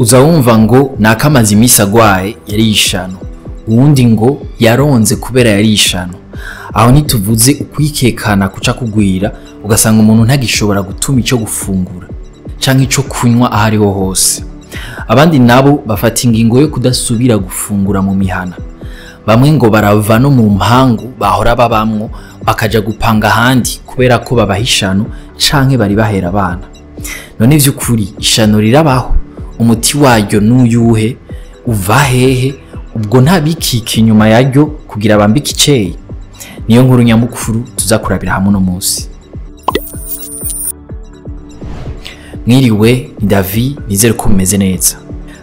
uza wumva ngo nakamaze imisi agwaye yari ishano, uwundi ngo yaronze kubera yari ishano. Aho ntituvuze ukwikekana kuca kugwira ugasanga umuntu ntagishobora gutuma ico gufungura canke ico kunywa ahariho hose. Abandi nabo bafata ingingo yo kudasubira gufungura mu mihana. Bamwe ngo barava no mu mpangu bahora babamwo bakaja gupanga ahandi kubera ko babahishano canke bari bahera abana. None vy'ukuri ishano rirabaho? Umuti waryo n'uyuhe? Uva hehe? Ubwo nta bikiki inyuma yaryo kugira bambike iceye? Niyo nkuru nyamukuru tuzakurabira hamwe no munsi. Mwiriwe, ni David, nizere ko mumeze neza.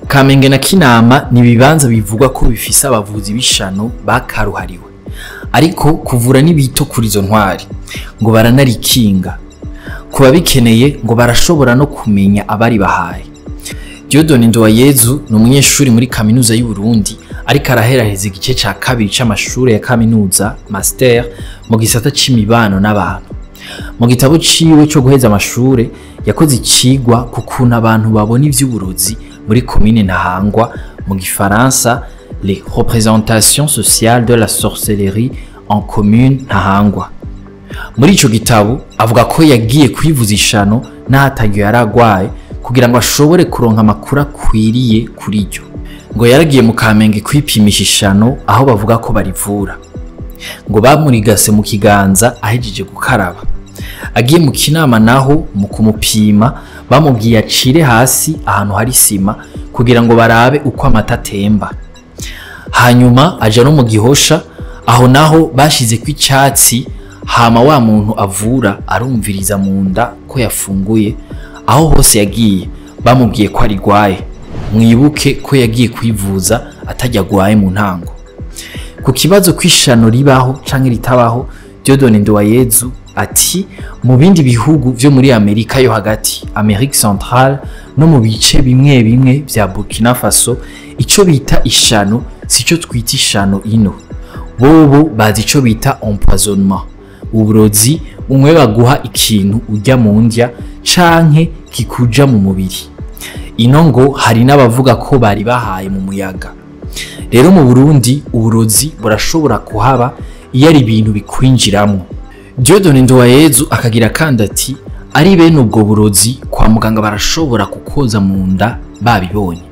Kamenge na Kinama ni ibibanza bivugwa ko bifise abavuzi b'ishano bakaruhariwe. Ariko kuvura n'ibito kuri izo ntwari ngo baranarikinga. Kuba bikeneye ngo barashobora no kumenya abari bahaye. Diodone Ndowayezu ni umunyeshuri muri kaminuza y'u Burundi ariko araheraheza igice ca kabiri c'amashure ya kaminuza master mu gisata c'imibano n'abantu. Mu gitabo ciwe cyo guheza amashure yakoze ikigwa ku kuntu abantu babona ivy'uburozi muri commune Ntahangwa, mu gifaransa les représentations sociales de la sorcellerie en commune Ntahangwa. Muri ico gitabo avuga ko yagiye kwivuza ishano n'ahatagyo yaragwaye kugira ngo ashobore kuronka amakuru akwiriye kuri ryo. Ngo yaragiye mu Kamenge kwipimisha ishano aho bavuga ko barivura. Ngo bamurigase mu kiganza ahejeje gukaraba. Agiye mu Kinama naho mu kumupima bamubwiye acire hasi ahantu hari sima kugira ngo barabe uko amata atemba. Hanyuma aja no mu Gihosha aho naho bashize kw'icyatsi hama wa muntu avura arumviriza mu nda ko yafunguye. Aho hose yagiye bamubwiye ko ari gwaye. Mwibuke ko yagiye kwivuza atajya gwaye mu ntango. Ku kibazo kwishano ribaho canke ritabaho, Diodone Ndowayezu ati mu bindi bihugu vyo muri Amerika yo hagati, Amerique Centrale no mu bice bimwe bimwe vya Burkina Faso, ico bita ishano sico twita ishano ino. Bobo bazi ico bita empoisonnement, uburozi umwe baguha ikintu urya mu ndya canke kikuja mu mubiri. Ino ngo hari n'abavuga ko bari bahaye mu muyaga. Rero mu Burundi uburozi burashobora kuhaba iyo ari ibintu bikwinjiramo. Diodone Ndowayezu akagira kandi ati ari bene ubwo burozi kwa muganga barashobora kukoza mu nda babibonye.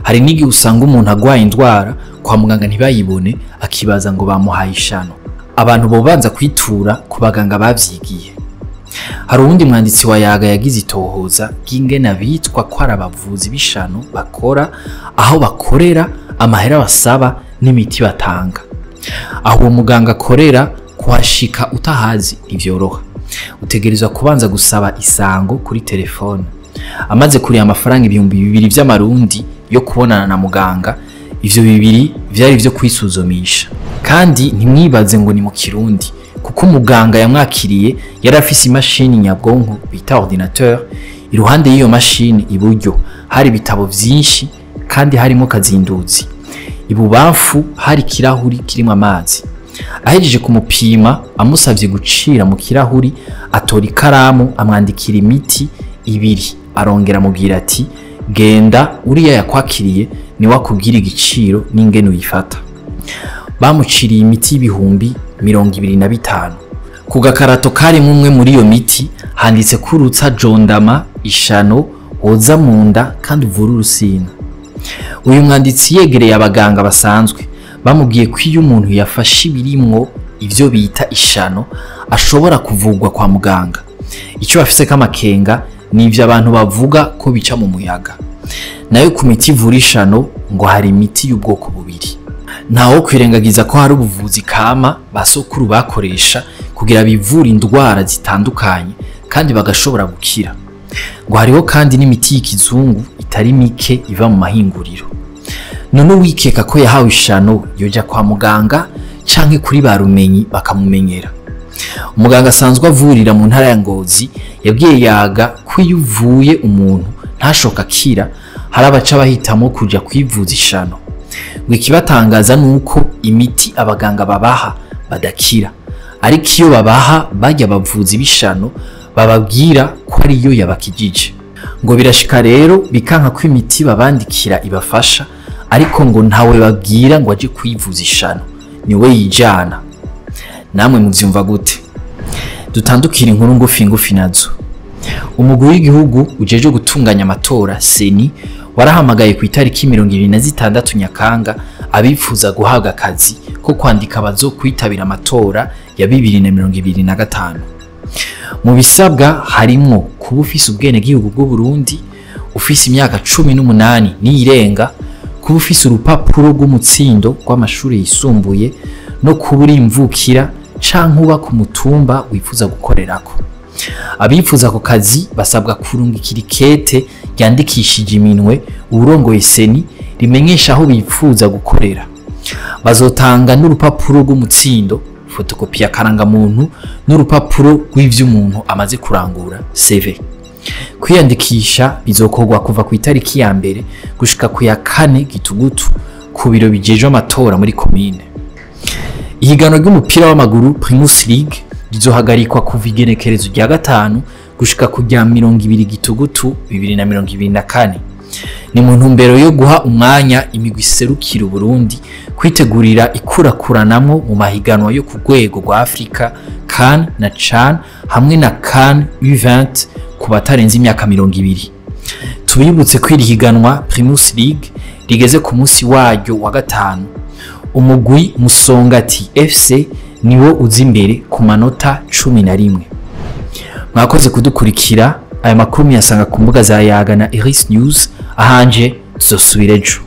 Hari n'igihe usanga umuntu agwaye indwara kwa muganga ntibayibone akibaza ngo bamuhaye ishano. Abantu bobanza kwitura ku baganga bavyigiye. Hari uwundi mwanditsi wa Yaga yagize itohoza bw'ingene bitwa ko ari abavuzi b'ishano bakora, aho bakorera, amahera basaba n'imiti batanga. Aho uwo muganga akorera kuhashika utahazi ntivyoroha. Utegerezwa kubanza gusaba isango kuri telefone. Amaze kuri amafaranga 2,000 vy'amarundi yo kubonana na muganga, ivyo 2 vyari vyo kwisuzumisha. Kandi ntimwibaze ngo ni mu Kirundi, kuko muganga yamwakiriye yari afise imashini nyabwonko bita ordinateur. Iruhande y'iyo mashini iburyo hari ibitabo vyinshi kandi harimo kazinduzi. Ibubamfu hari kirahuri kirimo amazi. Ahejeje kumupima amusavye gucira mu kirahuri, atora ikaramu amwandikira imiti 2, arongera mubwira ati genda uriya yakwakiriye ni wakubwira igiciro n'ingene uyifata. Bamuciriye imiti 25,000. Ku gakarato kari mumwe muri iyo miti handitse kurutsa jondama, ishano, hoza mu nda kandi uvura urusina. Uyu mwanditsi yegereye abaganga basanzwe bamubwiye ko iyo umuntu yafashe ibirimwo ivyo bita ishano ashobora kuvugwa kwa muganga. Ico bafise kamakenga ni ivyo abantu bavuga ko bica mu muyaga. Nayo ku miti ivura ishano ngo hari imiti y'ubwoko bubiri. Ntawo kwirengagiza ko hari ubuvuzi kama basokuru bakoresha kugira bivura indwara zitandukanye kandi bagashobora gukira. Ngo hariho kandi n'imiti y'ikizungu itari mike iva mu mahinguriro. None wikeka ko yahawe ishano yoja kwa muganga canke kuri barumenyi bakamumenyera. Umuganga asanzwe avurira mu ntara ya Ngozi yabwiye Yaga ko iyo uvuye umuntu ntashoka kira hari abaca bahitamo kuja kwivuza ishano. Ngo ikibatangaza nuko imiti abaganga babaha badakira, ariko iyo babaha bajya bavuzi b'ishano bababwira ko ari yo yabakijije. ngo birashika rero bikanka ko imiti babandikira ibafasha, ariko ngo ntawe babwira ngo aje kwivuza ishano, niwe yijana. Namwe muvyumva gute? Dutandukira inkuru ngufi nazo. Umugwi w'igihugu ujeje gutunganya amatora seni warahamagaye ku itariki 26 Nyakanga abifuza guhabwa akazi ko kwandika abazokwitabira amatora ya 2025. Mu bisabwa harimwo kuba ufise ubwene gihugu bw'u Burundi, ufise imyaka 18 n'irenga, kuba ufise urupapuro rw'umutsindo rw'amashuri yisumbuye, no kuba uri imvukira canke uba ku mutumba wifuza gukorerako. Abifuza ako kazi basabwa kurungikira ikete ryandikishije iminwe urongoye seni rimenyesha aho bifuza gukorera. Bazotanga n'urupapuro rw'umutsindo, fotokopi ya karangamuntu, n'urupapuro rw'ivyo umuntu amaze kurangura CV. Kwiyandikisha bizokorwa kuva ku itariki ya mbere gushika ku ya 4 Gitugutu ku biro bijeje amatora muri komine. Ihiganwa ry'umupira w'amaguru Primus League rizohagarikwa kuva igenekerezo rya 5 gushika ku rya 20 Gitugutu 2024. Ni mu ntumbero yo guha umwanya imigwi iserukira Burundi kwitegurira ikurakuranamwo mu mahiganwa yo ku rwego rwa Afrika CAN na CHAN hamwe na CAN U20 ku batarenze imyaka 20. Tubibutse ko iri higanwa Primus League rigeze ku munsi waryo wa 5. Umugwi Musongati FC niwo uzi imbere ku manota 11. Mwakoze kudukurikira. Aya makuru yasanga ku mbuga za Yaga na Iris News. Ahanje tuzosubirejo.